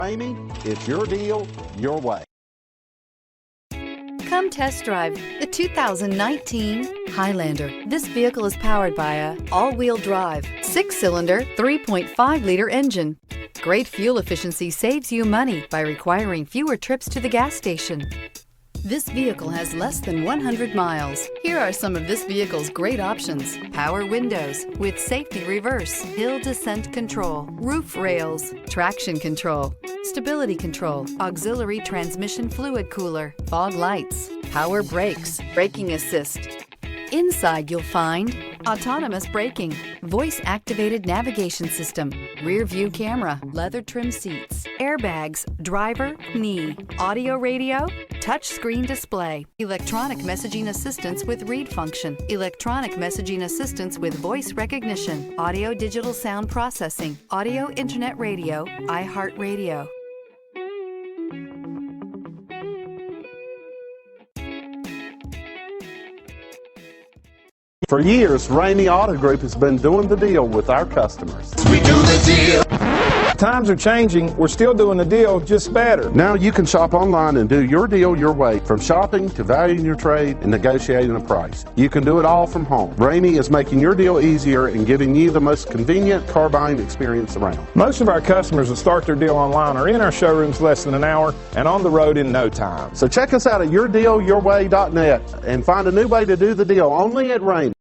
Ramey, it's your deal, your way. Come test drive the 2019 Highlander. This vehicle is powered by a all-wheel drive, 6-cylinder, 3.5-liter engine. Great fuel efficiency saves you money by requiring fewer trips to the gas station. This vehicle has less than 100 miles. Here are some of this vehicle's great options: power windows with safety reverse, hill descent control, roof rails, traction control, stability control, auxiliary transmission fluid cooler, fog lights, power brakes, braking assist. Inside you'll find autonomous braking, voice-activated navigation system, rear view camera, leather trim seats, airbags, driver, knee, audio radio, touchscreen display, electronic messaging assistance with read function, electronic messaging assistance with voice recognition, audio digital sound processing, audio internet radio, iHeartRadio. For years, Ramey Auto Group has been doing the deal with our customers. We do the deal. Times are changing. We're still doing the deal, just better. Now you can shop online and do your deal your way, from shopping to valuing your trade and negotiating a price. You can do it all from home. Ramey is making your deal easier and giving you the most convenient car buying experience around. Most of our customers that start their deal online are in our showrooms less than an hour and on the road in no time. So check us out at yourdealyourway.net and find a new way to do the deal only at Ramey.